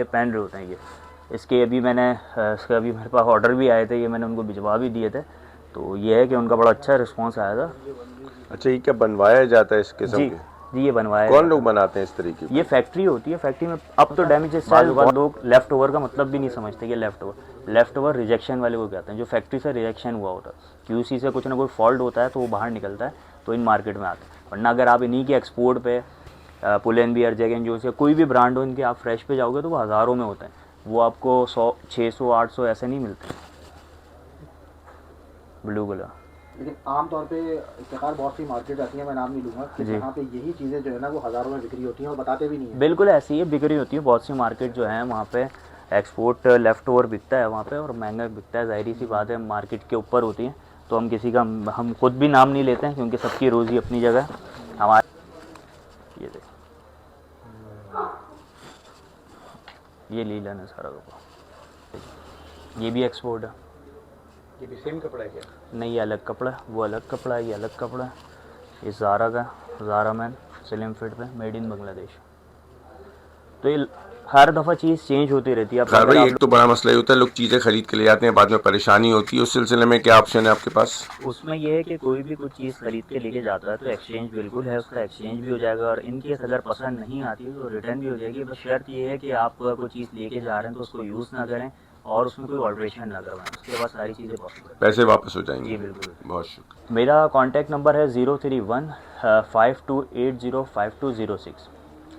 पहन रहे होते हैं ये। इसके अभी मेरे पास ऑर्डर भी आए थे, ये मैंने उनको भिजवा भी दिए थे। तो ये है कि उनका बड़ा अच्छा रिस्पांस आया था। अच्छा, ये क्या बनवाया जाता है इस किस्म के? जी ये बनवाया। कौन लोग बनाते हैं इस तरीके की? ये फैक्ट्री होती है, फैक्ट्री में अब तो डैमेज स्टाइल बाद लोग लेफ्ट ओवर का मतलब भी नहीं समझते कि लेफ्ट ओवर रिजेक्शन वाले को कहते हैं, जो फैक्ट्री से रिजेक्शन हुआ होता है। क्यूसी से कुछ ना कोई फॉल्ट होता है तो वो बाहर निकलता है, तो इन मार्केट में आता है। वरना अगर आप इन्हीं के एक्सपोर्ट पे Pull and Bear, Jack and Jones या कोई भी ब्रांड हो इनके, आप फ्रेश पे जाओगे तो वो हज़ारों में होते हैं, वो आपको 100, 600, 800 ऐसे नहीं मिलते ब्लू कलर। लेकिन आमतौर पे इफ्तिखार बहुत सी मार्केट आती है, मैं नाम नहीं लूँगा, कि जहाँ पे यही चीज़ें जो है ना वो हज़ारों में बिक्री होती हैं और बताते भी नहीं है। बिल्कुल ऐसी ही बिक्री होती है। बहुत सी मार्केट जो है वहाँ पे एक्सपोर्ट लेफ़्ट ओवर बिकता है वहाँ पे, और महंगा बिकता है। ज़ाहिर सी बात है, मार्केट के ऊपर होती है, तो हम किसी का हम खुद भी नाम नहीं लेते हैं, क्योंकि सबकी रोज़ी अपनी जगह है। हमारे ये देखो, ये लीलन है सारा कपड़ा, ये भी एक्सपोर्ट है। ये भी सेम कपड़ा है क्या? नहीं, ये अलग कपड़ा है, वो अलग कपड़ा है, ये अलग कपड़ा है। ये ज़ारा का, ज़ारा मैन स्लिम फिट पे, मेड इन बांग्लादेश। तो ये हर दफ़ा चीज़ चेंज होती रहती है। खैर भाई, एक तो बड़ा मसला ये होता है, लोग चीज़ें खरीद के ले जाते हैं, बाद में परेशानी होती है। उस सिलसिले में क्या ऑप्शन है आपके पास? उसमें यह है कि कोई भी कुछ चीज़ खरीद के लेके जाता है तो एक्सचेंज बिल्कुल है, उसका एक्सचेंज भी हो जाएगा, और इन केस अगर पसंद नहीं आती तो रिटर्न भी हो जाएगी। बस शर्त ये है कि आप कोई चीज़ लेके जा रहे हैं तो उसको यूज़ ना करें और उसमें कोई ऑल्ट्रेशन ना करवाएं, उसके बाद सारी चीज़ें पॉसिबल। पैसे वापस हो जाएंगे? जी बिल्कुल। बहुत शुक्रिया। मेरा कॉन्टैक्ट नंबर है 03152805206।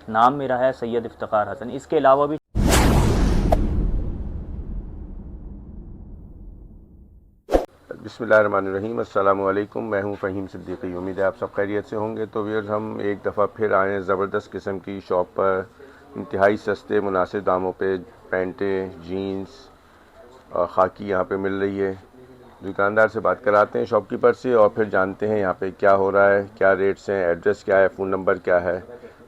नाम मेरा है सैयद इफ्तिखार हसन। इसके अलावा भी बिस्मिल्लाहिर्रहमानिर्रहीम, अस्सलामु अलैकुम। मैं हूं फ़हीम सिद्दीकी। उम्मीद है आप सब खैरियत से होंगे। तो व्यूअर्स, हम एक दफ़ा फिर आए हैं ज़बरदस्त किस्म की शॉप पर। इंतहाई सस्ते मुनासिब दामों पे पैंटें, जीन्स और ख़ाकी यहाँ पे मिल रही है। दुकानदार से बात कराते हैं, शॉपकीपर से, और फिर जानते हैं यहाँ पे क्या हो रहा है, क्या रेट्स हैं, एड्रेस क्या है, फ़ोन नंबर क्या है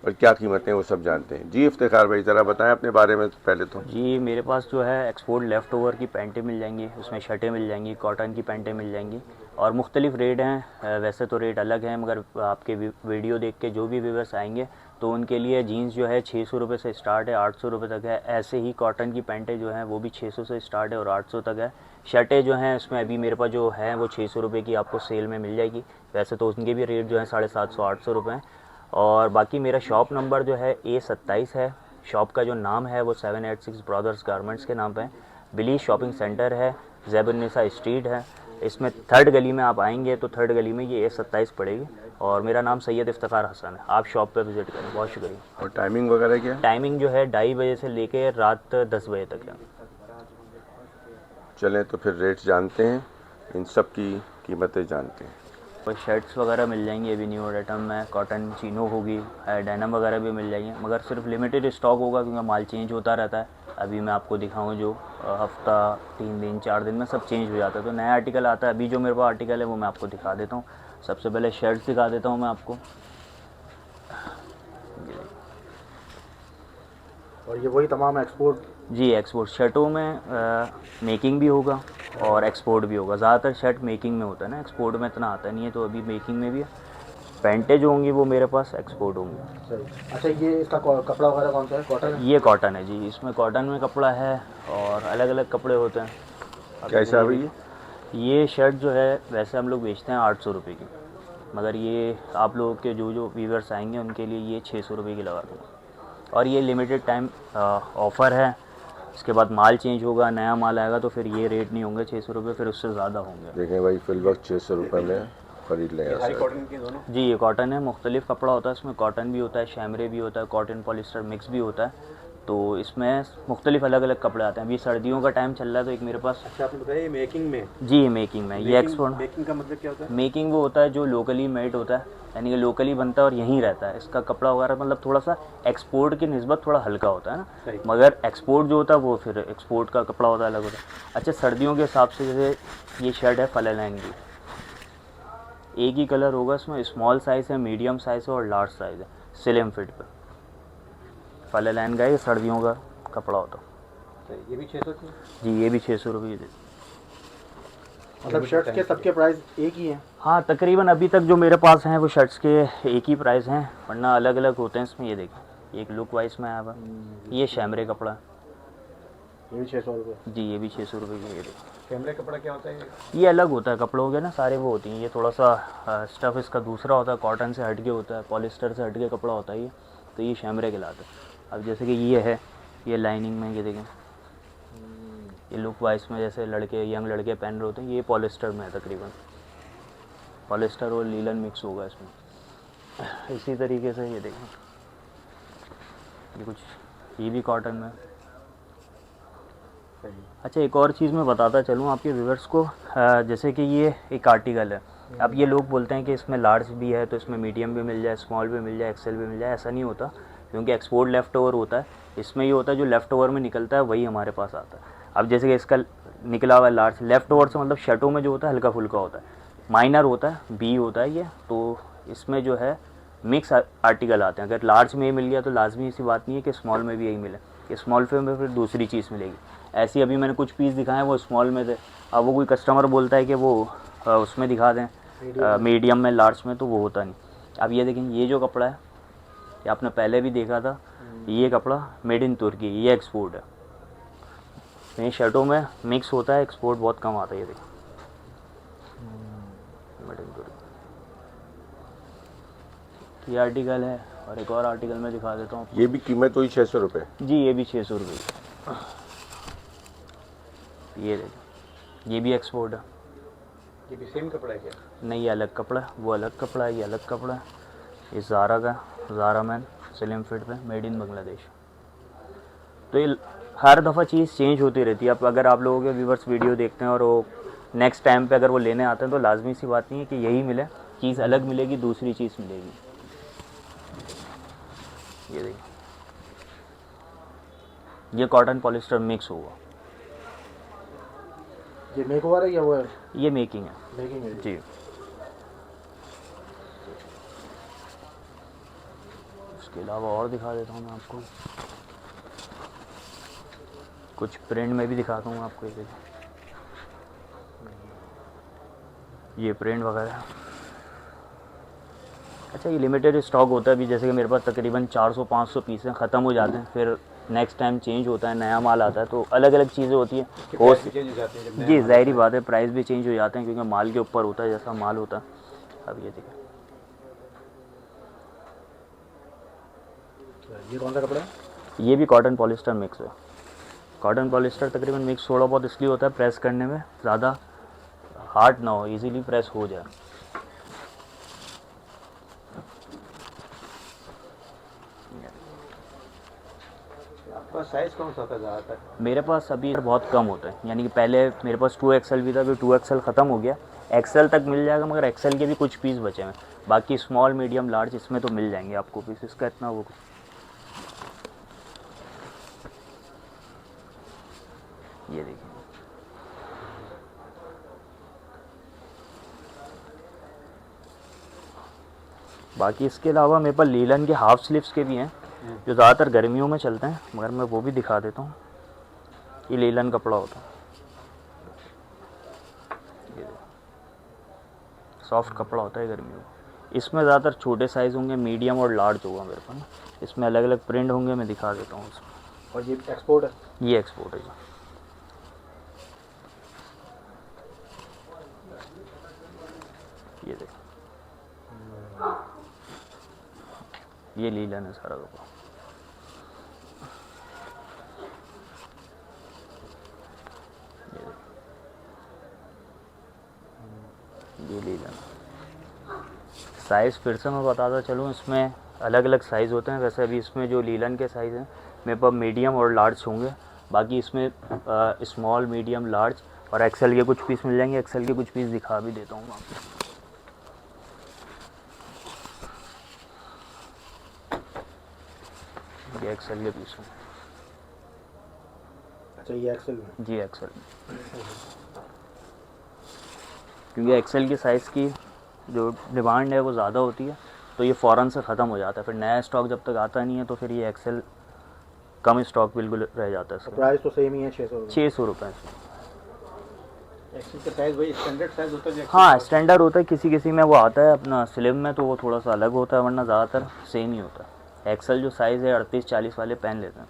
और क्या कीमतें, वो सब जानते हैं। जी इफ्तिखार भाई, ज़रा बताएं अपने बारे में पहले तो। जी, मेरे पास जो है एक्सपोर्ट लेफ़्ट ओवर की पैंटें मिल जाएंगी, उसमें शर्टें मिल जाएंगी, कॉटन की पैंटें मिल जाएंगी, और मुख्तलिफ़ रेट हैं। वैसे तो रेट अलग हैं, मगर आपके वीडियो देख के जो भी व्यूअर्स आएंगे तो उनके लिए जीन्स जो है 600 रुपये से स्टार्ट है, 800 रुपये तक है। ऐसे ही कॉटन की पैंटें जो हैं वो भी 600 से स्टार्ट है और 800 तक है। शर्टें जो हैं उसमें अभी मेरे पास जो है वो 600 रुपये की आपको सेल में मिल जाएगी। वैसे तो उनके भी रेट जो है 750, 800 रुपये हैं। और बाकी मेरा शॉप नंबर जो है A27 है। शॉप का जो नाम है वो 786 ब्रदर्स गारमेंट्स के नाम पे है। बिली शॉपिंग सेंटर है, ज़ैबुन्निसा स्ट्रीट है। इसमें थर्ड गली में आप आएंगे तो थर्ड गली में ये A27 पड़ेगी, और मेरा नाम सैयद इफ्तिखार हसन है। आप शॉप पे विज़िट करें। बहुत शुक्रिया। और टाइमिंग वगैरह क्या है? टाइमिंग जो है 2:30 बजे से लेके रात 10 बजे तक है। चलें तो फिर रेट्स जानते हैं, इन सब की कीमतें जानते हैं। और शर्ट्स वगैरह मिल जाएंगी, अभी न्यू आइटम में कॉटन चीनो होगी, डेनिम वगैरह भी मिल जाएंगे, मगर सिर्फ लिमिटेड स्टॉक होगा क्योंकि माल चेंज होता रहता है। अभी मैं आपको दिखाऊं जो हफ्ता 3 दिन 4 दिन में सब चेंज हो जाता है, तो नया आर्टिकल आता है। अभी जो मेरे पास आर्टिकल है वो मैं आपको दिखा देता हूँ। सबसे पहले शर्ट्स दिखा देता हूँ मैं आपको। और ये वही तमाम एक्सपोर्ट? जी, एक्सपोर्ट शर्टों में मेकिंग भी होगा और एक्सपोर्ट भी होगा। ज़्यादातर शर्ट मेकिंग में होता है ना, एक्सपोर्ट में इतना आता नहीं है, तो अभी मेकिंग में भी है। पैंटें जो होंगी वो मेरे पास एक्सपोर्ट होंगी। सही। अच्छा, ये इसका कपड़ा वगैरह कौन सा है? कॉटन है? ये कॉटन है जी, इसमें कॉटन में कपड़ा है और अलग अलग कपड़े होते हैं। कैसा है भैया? ये शर्ट जो है वैसे हम लोग बेचते हैं 800 रुपये की, मगर ये आप लोगों के जो व्यूअर्स आएंगे उनके लिए ये 600 रुपये की लगा दूँगा। और ये लिमिटेड टाइम ऑफ़र है। इसके बाद माल चेंज होगा, नया माल आएगा तो फिर ये रेट नहीं होंगे 600 रुपये, फिर उससे ज़्यादा होंगे। देखें भाई, फिल वक्त 600 रुपये में ख़रीद लें। कॉटन की दोनों? जी, ये कॉटन है। मुख्तलिफ़ कपड़ा होता है इसमें, कॉटन भी होता है, शैमरे भी होता है, कॉटन पॉलिस्टर मिक्स भी होता है, तो इसमें मुख्तलिफ़ अलग अलग कपड़े आते हैं। अभी सर्दियों का टाइम चल रहा है तो एक मेरे पास। अच्छा, आपने बताया ये मेकिंग में? जी, मेकिंग में। ये एक्सपोर्ट। मेकिंग का मतलब क्या होता है? मेकिंग वो होता है जो लोकली मेड होता है, यानी कि लोकली बनता है और यहीं रहता है। इसका कपड़ा वगैरह मतलब थोड़ा सा एक्सपोर्ट की निस्बत थोड़ा हल्का होता है ना, मगर एक्सपोर्ट जो होता है वो फिर एक्सपोर्ट का कपड़ा होता है, अलग होता है। अच्छा, सर्दियों के हिसाब से जैसे ये शर्ट है फलेलैन की, एक ही कलर होगा इसमें, स्मॉल साइज़ है, मीडियम साइज़ है और लार्ज साइज़ है, स्लिम फिट पे। फलेलैन का ये सर्दियों का कपड़ा होता है। ये भी 600 की? जी, ये भी 600 रुपये की। मतलब शर्ट्स के सबके प्राइस एक ही हैं? हाँ, तकरीबन अभी तक जो मेरे पास हैं वो शर्ट्स के एक ही प्राइस हैं, वरना अलग अलग होते हैं इसमें। ये देखिए, एक लुक वाइज में आया हुआ, ये शैमरे कपड़ा, ये भी 600 रुपये। जी ये भी 600 रुपये की। ये देखो कैमरे कपड़ा क्या होता है? ये अलग होता है, कपड़ों के ना सारे वो होती हैं। ये थोड़ा सा स्टफ़ इसका दूसरा होता है, कॉटन से हट के होता है, पॉलिस्टर से हट के कपड़ा होता है ये, तो ये शैमरे कहलाता है। अब जैसे कि ये है, ये लाइनिंग में, ये देखें, ये लुक वाइज में जैसे लड़के, यंग लड़के पहन रहे होते हैं, ये पॉलिस्टर में है तकरीबन, पॉलिस्टर और लीलन मिक्स होगा इसमें। इसी तरीके से ये देखें, ये कुछ, ये भी कॉटन में। अच्छा एक और चीज़ मैं बताता चलूँ आपके व्यूवर्स को, जैसे कि ये एक आर्टिकल है, अब ये लोग बोलते हैं कि इसमें लार्ज भी है तो इसमें मीडियम भी मिल जाए, स्मॉल भी मिल जाए, एक्सेल भी मिल जाए। ऐसा नहीं होता, क्योंकि एक्सपोर्ट लेफ़्ट ओवर होता है। इसमें ये होता है जो लेफ़्ट ओवर में निकलता है वही हमारे पास आता है। अब जैसे कि इसका निकला हुआ है लार्ज, लेफ़्ट ओवर से मतलब शर्टों में जो होता है हल्का फुल्का होता है, माइनर होता है, बी होता है ये, तो इसमें जो है मिक्स आर्टिकल आते हैं। अगर लार्ज में ये मिल गया तो लाजमी ऐसी बात नहीं है कि स्मॉल में भी यही मिले, कि स्मॉल में फिर दूसरी चीज़ मिलेगी। ऐसी अभी मैंने कुछ पीस दिखाए वो स्मॉल में थे, अब वो कोई कस्टमर बोलता है कि वो उसमें दिखा दें मीडियम में, लार्ज में, तो वो होता नहीं। अब ये देखें, ये जो कपड़ा है ये आपने पहले भी देखा था, ये कपड़ा मेड इन तुर्की, ये एक्सपोर्ट है। ये शर्टों में मिक्स होता है, एक्सपोर्ट बहुत कम आता है। ये देखें मेड इन तुर्की, ये आर्टिकल है। और एक और आर्टिकल मैं दिखा देता हूँ। ये भी कीमत वही 600 रुपये? जी ये भी 600 रुपये। ये देखो, ये भी एक्सपोर्ट है। ये भी सेम कपड़ा है क्या? नहीं, ये अलग कपड़ा है, वो अलग कपड़ा है, ये अलग कपड़ा है। ये ज़ारा का, ज़ारा मैन स्लिम फिट पे, मेड इन बांग्लादेश। तो ये हर दफ़ा चीज़ चेंज होती रहती है। अब अगर आप लोगों के व्यूवर्स वीडियो देखते हैं और वो नेक्स्ट टाइम पे अगर वो लेने आते हैं तो लाजमी सी बात नहीं है कि यही मिले, चीज़ अलग मिलेगी, दूसरी चीज़ मिलेगी। ये देखिए, ये कॉटन पॉलिस्टर मिक्स होगा। ये मेक ओवर है या वो है? ये मेकिंग है। मेकिंग है जी। उसके अलावा और दिखा देता हूँ मैं आपको, कुछ प्रिंट में भी दिखाता हूँ आपको। ये प्रिंट वगैरह। अच्छा ये लिमिटेड स्टॉक होता है अभी, जैसे कि मेरे पास तकरीबन 400-500 पीस हैं, ख़त्म हो जाते हैं, फिर नेक्स्ट टाइम चेंज होता है, नया माल आता है, तो अलग अलग चीज़ें होती हैं, कॉस्ट चेंज हो जाते हैं जब जी ज़ाहिर बात है, प्राइस भी चेंज हो जाते हैं, क्योंकि माल के ऊपर होता है जैसा माल होता है। अब ये देखिए, ये कौन सा कपड़ा है? ये भी कॉटन पॉलिस्टर मिक्स है। कॉटन पॉलिस्टर तकरीबन मिक्स थोड़ा बहुत इसलिए होता है प्रेस करने में ज़्यादा हार्ड ना हो, इजीली प्रेस हो जाए। आपका साइज़ कौन सा होता है ज़्यादातर? मेरे पास अभी बहुत कम होता है, यानी कि पहले मेरे पास 2XL भी था, अभी 2XL ख़त्म हो गया। XL तक मिल जाएगा, मगर XL के भी कुछ पीस बचे हैं, बाकी स्मॉल मीडियम लार्ज इसमें तो मिल जाएंगे आपको पीस, इसका इतना वो। ये देखिए, बाकी इसके अलावा मेरे पास लीलन के हाफ स्लीव्स के भी हैं, जो ज़्यादातर गर्मियों में चलते हैं, मगर मैं वो भी दिखा देता हूँ। ये लीलन कपड़ा होता है, ये सॉफ्ट कपड़ा होता है गर्मियों में। इसमें ज़्यादातर छोटे साइज़ होंगे, मीडियम और लार्ज होगा मेरे पास ना। इसमें अलग अलग प्रिंट होंगे, मैं दिखा देता हूँ इसमें। और ये एक्सपोर्ट है? ये एक्सपोर्ट है जी। ये देखो, ये लीलन है सारा कपड़ा। ये लीलन साइज़ फिर से मैं बताता चलूँ, इसमें अलग अलग साइज़ होते हैं। वैसे अभी इसमें जो लीलन के साइज़ हैं मेरे पास मीडियम और लार्ज होंगे, बाकी इसमें स्मॉल, मीडियम, लार्ज और एक्सेल के कुछ पीस मिल जाएंगे। एक्सेल के कुछ पीस दिखा भी देता हूँ आपको। ये एक्सेल के पीस हैं। अच्छा ये एक्सेल में? जी एक्सेल में, क्योंकि एक्सेल की साइज़ की जो डिमांड है वो ज़्यादा होती है, तो ये फ़ौरन से ख़त्म हो जाता है। फिर नया स्टॉक जब तक आता नहीं है तो फिर ये एक्सेल कम स्टॉक बिल्कुल रह जाता है इसका। प्राइस तो सेम ही है, 600 रुपये। एक्सेल का साइज़ वही स्टैंडर्ड साइज़ होता है? हाँ स्टैंडर्ड होता है, किसी किसी में वो आता है अपना स्लिम में, तो वो थोड़ा सा अलग होता है, वरना ज़्यादातर सेम ही होता है। एक्सेल जो साइज़ है 38-40 वाले पहन लेते हैं।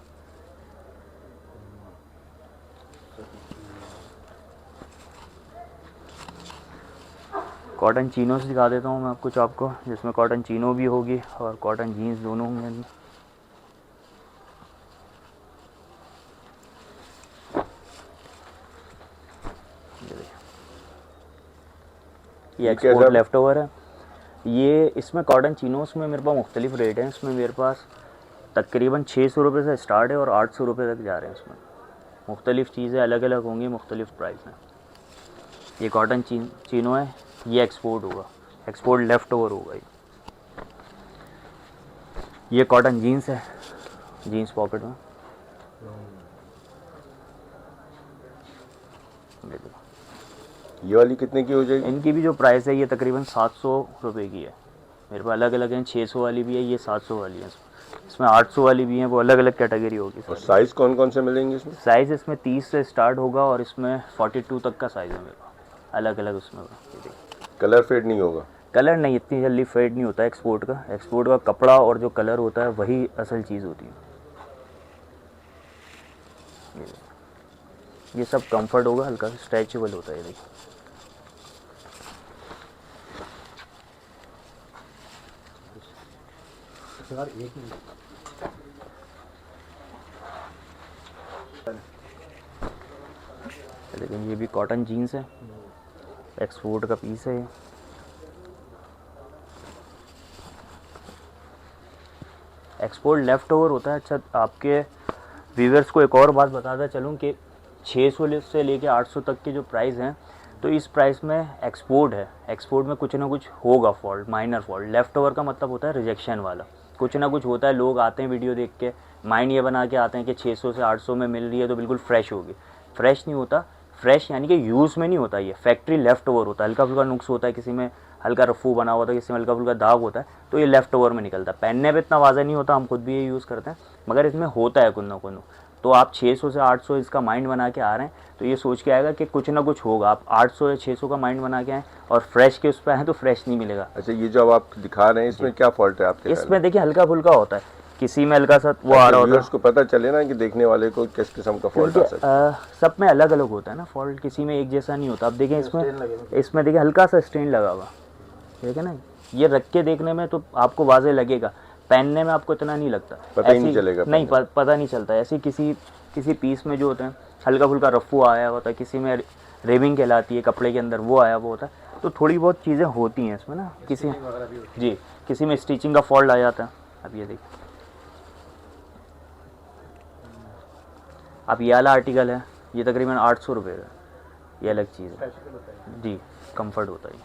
कॉटन चीनोस दिखा देता हूँ मैं आपको, चॉप को, जिसमें कॉटन चीनो भी होगी और कॉटन जीन्स दोनों होंगे इनमें। ये एक्सपोर्ट लेफ्ट ओवर है। ये इसमें कॉटन चीनोस में मेरे पास मुख्तलिफ रेट हैं। इसमें मेरे पास तकरीबन 600 रुपये से स्टार्ट है और 800 रुपये तक जा रहे हैं। इसमें मुख्तलिफ चीज़ें अलग अलग होंगी, मुख्तलिफ प्राइस में। ये कॉटन चीनो है, ये एक्सपोर्ट होगा, एक्सपोर्ट लेफ़्ट ओवर होगा। ये कॉटन जीन्स है, जीन्स पॉकेट में। ये वाली कितने की हो जाएगी? इनकी भी जो प्राइस है ये तकरीबन 700 रुपये की है। मेरे पास अलग अलग हैं, 600 वाली भी है, ये 700 वाली है। इसमें 800 वाली भी हैं, वो अलग अलग कैटेगरी होगी। और साइज़ कौन कौन से मिलेंगे इसमें? साइज़ इसमें 30 से स्टार्ट होगा और इसमें 42 तक का साइज़ है मेरे पास, अलग अलग उसमें। कलर फेड नहीं होगा? कलर नहीं, इतनी जल्दी फेड नहीं होता एक्सपोर्ट का। एक्सपोर्ट का कपड़ा और जो कलर होता है वही असल चीज़ होती है। ये सब कंफर्ट होगा, हल्का स्ट्रेचेबल होता है। ये देखिए, लेकिन ये भी कॉटन जीन्स है, एक्सपोर्ट का पीस है ये। एक्सपोर्ट लेफ़्ट ओवर होता है। अच्छा, आपके व्यूअर्स को एक और बात बताता चलूँ कि 600 से लेके 800 तक के जो प्राइस हैं, तो इस प्राइस में एक्सपोर्ट है। एक्सपोर्ट में कुछ ना कुछ होगा fault, minor fault. Left over का मतलब होता है रिजेक्शन वाला, कुछ ना कुछ होता है। लोग आते हैं वीडियो देख के, माइंड ये बना के आते हैं कि 600 से 800 में मिल रही है तो बिल्कुल फ्रेश होगी। फ्रेश नहीं होता। फ्रेश यानी कि यूज़ में नहीं होता, ये फैक्ट्री लेफ़्ट ओवर होता है। हल्का फुल्का नुक्स होता है, किसी में हल्का रफू बना हुआ था, किसी में हल्का फुल्का दाग होता है, तो ये लेफ़्ट ओवर में निकलता है। पहनने पे इतना वाज़ा नहीं होता, हम खुद भी ये यूज़ करते हैं, मगर इसमें होता है कुछ ना कुछ। तो आप 600 से 800 इसका माइंड बना के आ रहे हैं तो ये सोच के आएगा कि कुछ ना कुछ होगा। आप 800 या 600 का माइंड बना के आए और फ्रेश के उस पर आए तो फ्रेश नहीं मिलेगा। अच्छा, ये जो आप दिखा रहे हैं इसमें क्या फॉल्ट है आपके? इसमें देखिए हल्का फुल्का होता है, किसी में हल्का सा वो आ रहा होता है। उसको पता चले ना कि देखने वाले को किस किस्म का फॉल्ट आ सकता है। सब में अलग अलग होता है ना फॉल्ट, किसी में एक जैसा नहीं होता। अब देखें इसमें देखिए हल्का सा स्ट्रेन लगा हुआ, ठीक है ना। ये रख के देखने में तो आपको वाज़े लगेगा, पहनने में आपको इतना नहीं लगता, पता ही नहीं चलेगा। नहीं पता नहीं चलता। ऐसे किसी पीस में जो होते हैं हल्का फुल्का रफ्फू आया होता है, किसी में रेबिंग कहलाती है कपड़े के अंदर, वो आया वो होता है। तो थोड़ी बहुत चीज़ें होती हैं इसमें ना, किसी में स्टिचिंग का फॉल्ट आ जाता है। अब ये देखिए, अब ये वाला आर्टिकल है, ये तकरीबन 800 रुपये का, ये अलग चीज़ है जी, कंफर्ट होता है।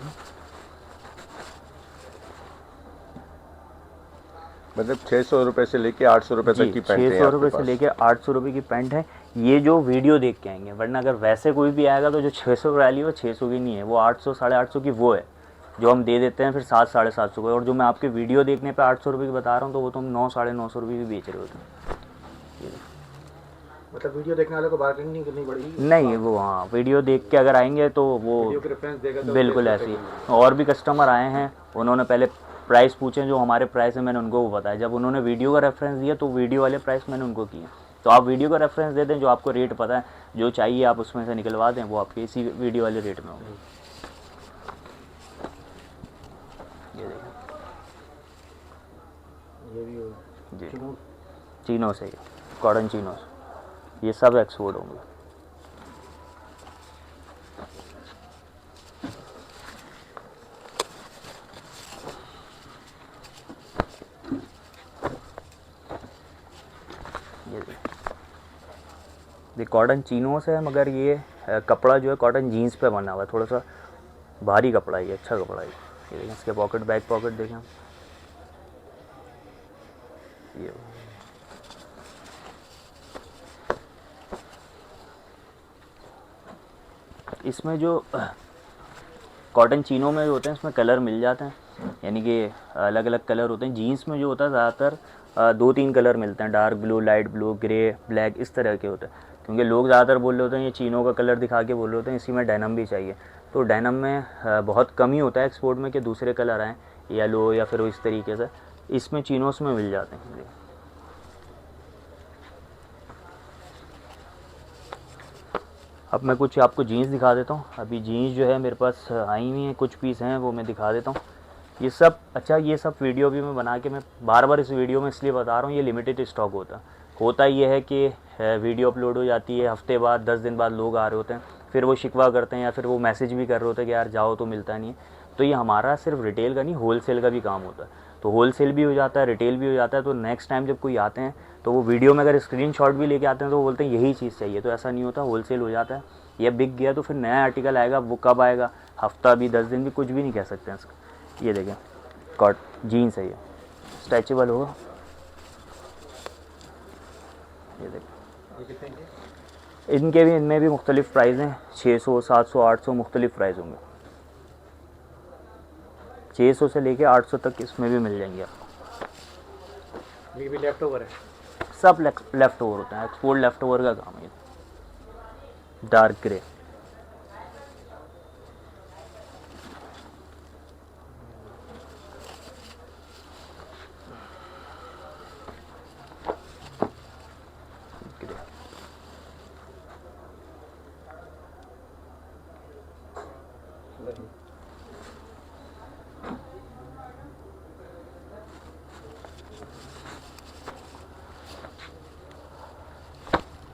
मतलब 600 रुपये से लेके 800 रुपये तक की पैंट है? 600 रुपये से लेके 800 रुपये की पैंट है। ये जो वीडियो देख के आएंगे, वरना अगर वैसे कोई भी आएगा तो जो 600 वाली वो 600 की नहीं है, वो 800 850 की वो है जो हम दे देते हैं फिर 700 750 को। और जो मैं आपके वीडियो देखने पे 800 रुपये की बता रहा हूँ तो वो तो हम 900 950 रुपये की बेच रहे होते हैं। मतलब वीडियो देखने वाले को बार्गेनिंग नहीं करनी पड़ेगी? नहीं, वो हाँ, वीडियो देख के अगर आएंगे तो वो रेफरेंस देगा तो बिल्कुल ऐसे ही। और भी कस्टमर आए हैं, उन्होंने पहले प्राइस पूछे, जो हमारे प्राइस है मैंने उनको वो बताया। जब उन्होंने वीडियो का रेफरेंस दिया तो वीडियो वाले प्राइस मैंने उनको किए। तो आप वीडियो का रेफरेंस दे दें, जो आपको रेट पता है, जो चाहिए आप उसमें से निकलवा दें, वो आपके इसी वीडियो वाले रेट में होगा। ये देखें, ये भी जी चीनो से, कॉटन चीनो से, ये सब एक्सपोर्ट होंगे। ये कॉटन चीनो से है, मगर ये कपड़ा जो है कॉटन जीन्स पे बना हुआ है, थोड़ा सा भारी कपड़ा है, ये अच्छा कपड़ा है। ये देखें, इसके पॉकेट, बैक पॉकेट देखें, ये इसमें जो कॉटन चीनो में जो होते हैं इसमें कलर मिल जाते हैं, यानी कि अलग अलग कलर होते हैं। जीन्स में जो होता है ज़्यादातर 2-3 कलर मिलते हैं, dark blue, light blue, grey, black, इस तरह के होते हैं। क्योंकि लोग ज़्यादातर बोल रहे होते हैं ये चीनो का कलर दिखा के बोल रहे होते हैं इसी में डेनिम भी चाहिए। तो डेनिम में बहुत कम ही होता है एक्सपोर्ट में कि दूसरे कलर आएँ, येलो या फिर इस तरीके से। इसमें चीनोस में मिल जाते हैं। अब मैं कुछ आपको जीन्स दिखा देता हूँ। अभी जीन्स जो है मेरे पास आई हुई हैं, कुछ पीस हैं वो मैं दिखा देता हूँ। ये सब अच्छा, ये सब वीडियो भी मैं बना के मैं बार बार इस वीडियो में इसलिए बता रहा हूँ, ये लिमिटेड स्टॉक होता ये है कि वीडियो अपलोड हो जाती है, हफ्ते बाद 10 दिन बाद लोग आ रहे होते हैं, फिर वो शिकवा करते हैं या फिर वो मैसेज भी कर रहे होते हैं कि यार जाओ तो मिलता नहीं है। तो ये हमारा सिर्फ रिटेल का नहीं, होलसेल का भी काम होता है। तो होलसेल भी हो जाता है, रिटेल भी हो जाता है। तो नेक्स्ट टाइम जब कोई आते हैं तो वो वीडियो में अगर स्क्रीनशॉट भी लेके आते हैं तो वो बोलते हैं यही चीज़ चाहिए। तो ऐसा नहीं होता, होलसेल हो जाता है। ये बिक गया तो फिर नया आर्टिकल आएगा, वो कब आएगा, हफ्ता भी 10 दिन भी, कुछ भी नहीं कह सकते हैं इसका। ये देखें, कॉट जीन्स है, ये स्ट्रेचेबल होगा। ये देखें, इनके भी, इनमें भी मुख्तलिफ प्राइस हैं, 600, 700, 800 मुख्तलिफ प्राइस होंगे। 600 से लेके 800 तक इसमें भी मिल जाएंगे आपको। ये भी लेफ्ट ओवर है, सब लेफ्ट ओवर होता है, एक्सपोर्ट लेफ्ट ओवर का काम है। Dark grey,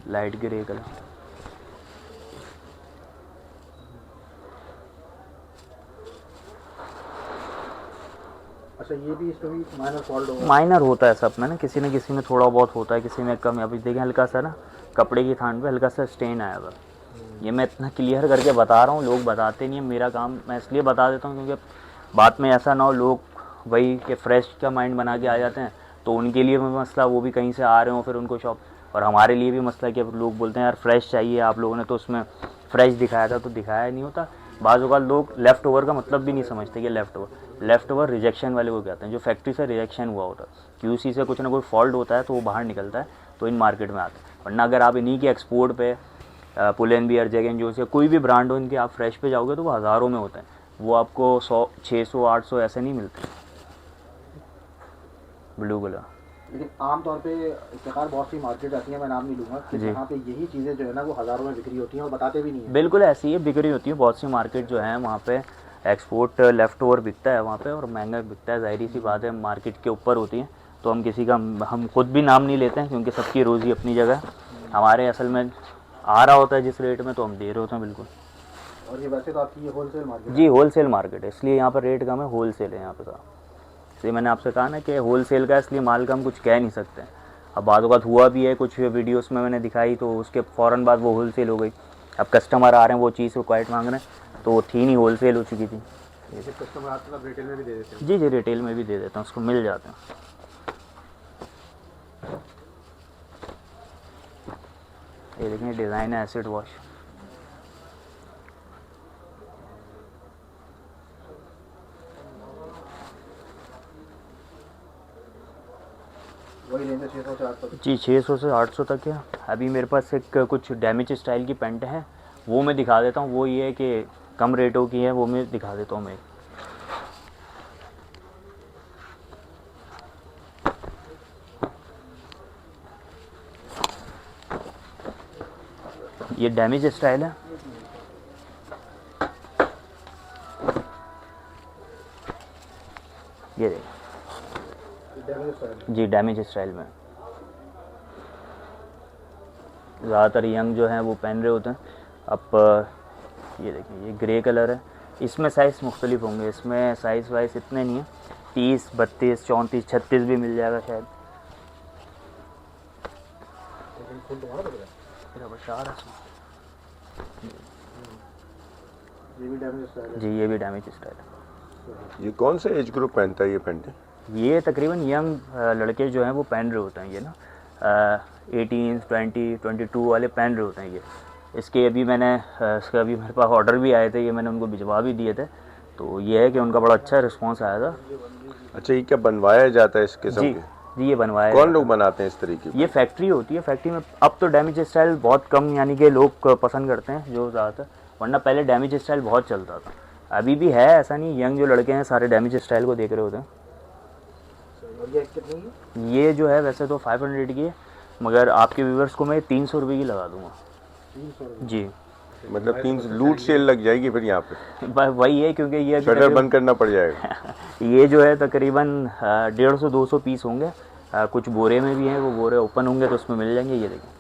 light grey colour. अच्छा ये भी इसमें भी माइनर फॉल्ट होगा? माइनर होता है सब में ना, किसी न किसी में थोड़ा बहुत होता है, किसी में कम। अभी देखें हल्का सा ना कपड़े की थान पे हल्का सा स्टेन आया हुआ। ये मैं इतना क्लियर करके बता रहा हूँ, लोग बताते नहीं है। मेरा काम मैं इसलिए बता देता हूँ क्योंकि बाद में ऐसा ना हो लोग वही कि फ्रेश का माइंड बना के आ जाते हैं, तो उनके लिए भी मसला, वो भी कहीं से आ रहे हो फिर उनको शॉप, और हमारे लिए भी मसला कि अब लोग बोलते हैं यार फ्रेश चाहिए, आप लोगों ने तो उसमें फ्रेश दिखाया था, तो दिखाया नहीं होता। बाज़ औक़ात लोग लेफ़्ट ओवर का मतलब भी नहीं समझते कि लेफ़्ट ओवर रिजेक्शन वाले को कहते हैं, जो फैक्ट्री से रिजेक्शन हुआ होता है, क्यूसी से कुछ ना कोई फॉल्ट होता है तो वो बाहर निकलता है, तो इन मार्केट में आता है। वरना अगर आप इन्हीं के एक्सपोर्ट पे Pull and Bear, Jack and Jones या कोई भी ब्रांड हो इनके, आप फ्रेश पे जाओगे तो वो हज़ारों में होते हैं, वो आपको 100, 600, 800 ऐसे नहीं मिलते। Blue colour. लेकिन आमतौर पे इफ्तिखार बहुत सी मार्केट आती है, मैं नाम नहीं लूँगा, कि जहाँ पे यही चीज़ें जो है ना वो हज़ारों में बिक्री होती हैं और बताते भी नहीं है। बिल्कुल ऐसी ही बिक्री होती है, बहुत सी मार्केट जो है वहाँ पे एक्सपोर्ट लेफ़्ट ओवर बिकता है वहाँ पे, और महंगा बिकता है, ज़ाहिर सी बात है, मार्केट के ऊपर होती है। तो हम किसी का, हम खुद भी नाम नहीं लेते हैं क्योंकि सबकी रोज़ी अपनी जगह है। हमारे असल में आ रहा होता है जिस रेट में, तो हम दे रहे होते हैं बिल्कुल। और ये वैसे तो आपकी ये होलसेल मार्केट जी होलसेल मार्केट है, इसलिए यहाँ पर रेट कम है, होलसेल है यहाँ पे सारा। इसलिए मैंने आपसे कहा ना कि होलसेल का, इसलिए माल का हम कुछ कह नहीं सकते। अब बाद बात हुआ भी है, कुछ वीडियोस में मैंने दिखाई तो उसके फ़ौरन बाद वो होलसेल हो गई। अब कस्टमर आ रहे हैं, वो चीज़ रिक्वायर्ड मांग रहे हैं, तो वो थी नहीं, होलसेल हो चुकी थी। जैसे कस्टमर आते हैं आप रिटेल में भी दे देते हैं? जी रिटेल में भी दे देता हूँ, उसको मिल जाते हैं। ये देखें, डिज़ाइन है एसिड वॉश। वही रेंज 600 से 800 जी 600 से 800 तक है। अभी मेरे पास एक कुछ डैमेज स्टाइल की पैंट है, वो मैं दिखा देता हूँ। वो ये है कि कम रेटों की है, वो मैं दिखा देता हूँ। मैं ये डैमेज स्टाइल है, ये देखिए जी डैमेज स्टाइल में। ज़्यादातर यंग जो हैं वो पहन रहे होते हैं। अब ये देखिए, ये ग्रे कलर है, इसमें साइज़ मुख्तलिफ होंगे, इसमें साइज़ वाइज इतने नहीं है, 30, 32, 34, 36 भी मिल जाएगा शायद। ये भी डैमेज स्टाइल है? जी ये भी डैमेज स्टाइल है। ये कौन सा एज ग्रुप पहनता है ये पैंटें? ये तकरीबन यंग लड़के जो हैं वो पहन रहे होते हैं ये ना, 18, 20, 22 वाले पहन रहे होते हैं ये। इसके अभी मैंने इसका अभी मेरे पास ऑर्डर भी आए थे, ये मैंने उनको भिजवा भी दिए थे। तो ये है कि उनका बड़ा अच्छा रिस्पांस आया था। अच्छा, ये क्या बनवाया जाता है इस किस्म जी के? जी ये बनवाया कौन लोग बनाते हैं इस तरीके के? ये फैक्ट्री होती है, फैक्ट्री में। अब तो डैमेज स्टाइल बहुत कम यानी कि लोग पसंद करते हैं जो ज़्यादातर, वरना पहले डैमेज स्टाइल बहुत चलता था। अभी भी है, ऐसा नहीं, यंग जो लड़के हैं सारे डैमेज स्टाइल को देख रहे होते हैं। और ये कितनी है? ये जो है वैसे तो 500 की है, मगर आपके व्यूवर्स को मैं 300 रुपये की लगा दूँगा। 300 जी मतलब 3 लूट सेल लग जाएगी फिर यहाँ पे, वही है, क्योंकि ये अभी शटर बंद करना पड़ जाएगा। ये जो है तकरीबन 150-200 पीस होंगे, कुछ बोरे में भी हैं, वो बोरे ओपन होंगे तो उसमें मिल जाएंगे। ये देखिए,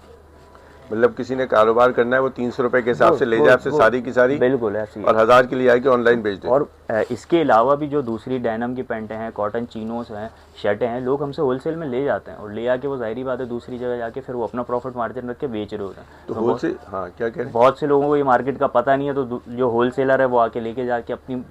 मतलब किसी ने कारोबार करना है वो 300 रुपए के हिसाब से ले जाए आपसे सारी की सारी, बिल्कुल ऐसी है। और 1000 की ले आके ऑनलाइन बेच दे। और इसके अलावा भी जो दूसरी डायनम की पैंटें हैं, कॉटन चीनोस हैं, शर्टें हैं, लोग हमसे होलसेल में ले जाते हैं और ले आके वो ज़ाहिरी बात है दूसरी जगह जाके फिर वो अपना प्रॉफिट मार्जिन रख के बेच रहे होते हैं। तो होलसेल, हाँ क्या कह रहे हैं, बहुत से लोगों को ये मार्केट का पता नहीं है, तो जो होलसेलर है वो आके लेके जाके अपनी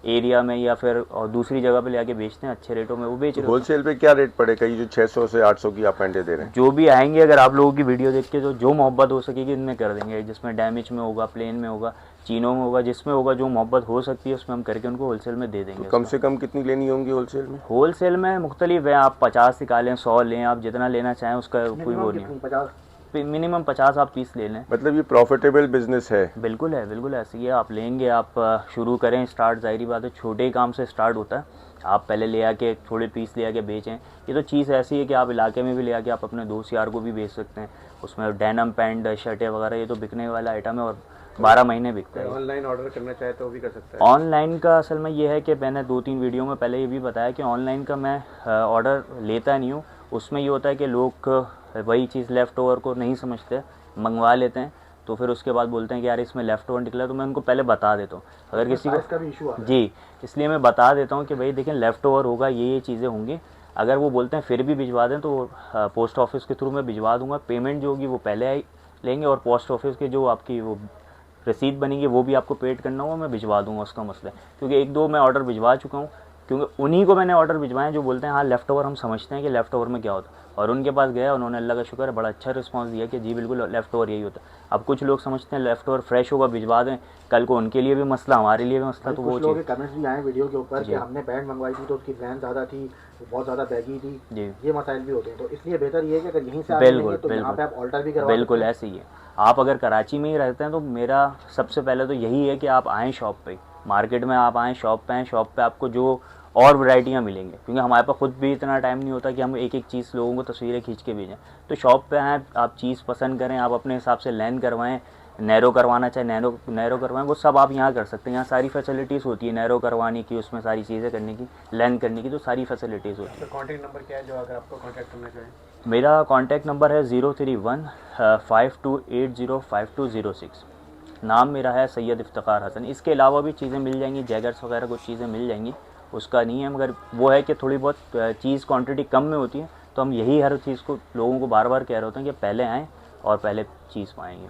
एरिया में या फिर और दूसरी जगह पे ले आके बेचते हैं, अच्छे रेटों में वो बेच रहे हैं। होलसेल पे क्या रेट पड़ेगा ये जो 600 से 800 की आप पैंटे दे रहे हैं? जो भी आएंगे, अगर आप लोगों की वीडियो देख के जो मोहब्बत हो सकेगी इनमें कर देंगे, जिसमें डैमेज में होगा, प्लेन में होगा, चीनों में होगा, जिसमें होगा जो मोहब्बत हो सकती है उसमें हम करके उनको होलसेल में दे देंगे। कम से कम कितनी लेनी होंगी होलसेल में? होलसेल में मुख्तलिफ है, आप 50 निकालें, 100 लें, आप जितना लेना चाहें उसका कोई वो नहीं है। मिनिमम 50 आप पीस ले लें। मतलब ये प्रॉफिटेबल बिजनेस है? बिल्कुल है, बिल्कुल ऐसी है। आप लेंगे, आप शुरू करें, स्टार्ट ज़ाहिरी बात है छोटे काम से स्टार्ट होता है। आप पहले ले आके थोड़े पीस ले आके बेचें। ये तो चीज़ ऐसी है कि आप इलाके में भी ले आके आप अपने दोस्त यार को भी बेच सकते हैं। उसमें डेनिम पैंट, शर्टें वगैरह ये तो बिकने वाला आइटम है और 12 महीने बिकता है। ऑनलाइन ऑर्डर करना चाहे तो भी कर सकता है। ऑनलाइन का असल में ये है कि मैंने 2-3 वीडियो में पहले ये भी बताया कि ऑनलाइन का मैं ऑर्डर लेता नहीं हूँ। उसमें ये होता है कि लोग वही चीज़ लेफ़्ट ओवर को नहीं समझते, मंगवा लेते हैं, तो फिर उसके बाद बोलते हैं कि यार इसमें लेफ़्ट ओवर निकला, तो मैं उनको पहले बता देता हूँ। अगर किसी को इसका भी इशू आता है जी, इसलिए मैं बता देता हूँ कि भाई देखें लेफ़्ट ओवर होगा, ये चीज़ें होंगी। अगर वो बोलते हैं फिर भी भिजवा दें तो पोस्ट ऑफिस के थ्रू मैं भिजवा दूँगा। पेमेंट जो होगी वो पहले लेंगे और पोस्ट ऑफिस के जो आपकी वो रसीद बनेगी वो भी आपको पेड करना होगा, मैं भिजवा दूँगा, उसका मसला है। क्योंकि 1-2 मैं ऑर्डर भिजवा चुका हूँ, क्योंकि उन्हीं को मैंने ऑर्डर भिजवाए जो बोलते हैं हाँ लेफ़्ट ओवर हम समझते हैं कि लेफ़्ट ओवर में क्या होता है, और उनके पास गया, उन्होंने अल्लाह का शुक्र है बड़ा अच्छा रिस्पांस दिया कि जी बिल्कुल लेफ़्ट ओवर यही होता है। अब कुछ लोग समझते हैं लेफ़्ट ओवर फ्रेश होगा भिजवा दें, कल को उनके लिए भी मसला, हमारे लिए भी मसला, तो वो चीज़ कमेंट्स भी आए वीडियो के ऊपर कि हमने पैंट मंगवाई थी तो उसकी ब्रांड ज़्यादा थी, बहुत ज़्यादा बैगी थी जी, ये मसाइल भी होते हैं। तो इसलिए बेहतर ये है कि अगर यहीं से बिल्कुल तो यहाँ पे आप ऑल्टर भी करवा बिल्कुल ऐसे ही है। आप अगर कराची में ही रहते हैं तो मेरा सबसे पहले तो यही है कि आप आएँ शॉप पे, मार्केट में आप आएँ, शॉप पे आएँ। शॉप पे आपको जो और वैरायटियाँ मिलेंगी, क्योंकि हमारे पास खुद भी इतना टाइम नहीं होता कि हम एक एक चीज़ लोगों को तस्वीरें खींच के भेजें। तो शॉप पे आएँ, आप चीज़ पसंद करें, आप अपने हिसाब से लेंथ करवाएं, नैरो करवाना चाहे नैरो करवाएं, वो सब आप यहाँ कर सकते हैं। यहाँ सारी फैसिलिटीज़ होती है नैरो करवाने की, उसमें सारी चीज़ें करने की, लेंथ करने की, तो सारी फैसिलिटीज़ होती है। कॉन्टैक्ट नंबर क्या है जो अगर आपको कॉन्टैक्ट करना चाहें? मेरा कॉन्टैक्ट नंबर है 031-5280-5206। नाम मेरा है सैयद इफ्तिखार हसन। इसके अलावा भी चीज़ें मिल जाएंगी, जैगर्स वगैरह कुछ चीज़ें मिल जाएंगी, उसका नहीं है, मगर वो है कि थोड़ी बहुत चीज़ क्वांटिटी कम में होती है, तो हम यही हर चीज़ को लोगों को बार बार कह रहे होते हैं कि पहले आएँ और पहले चीज़ पाएंगे।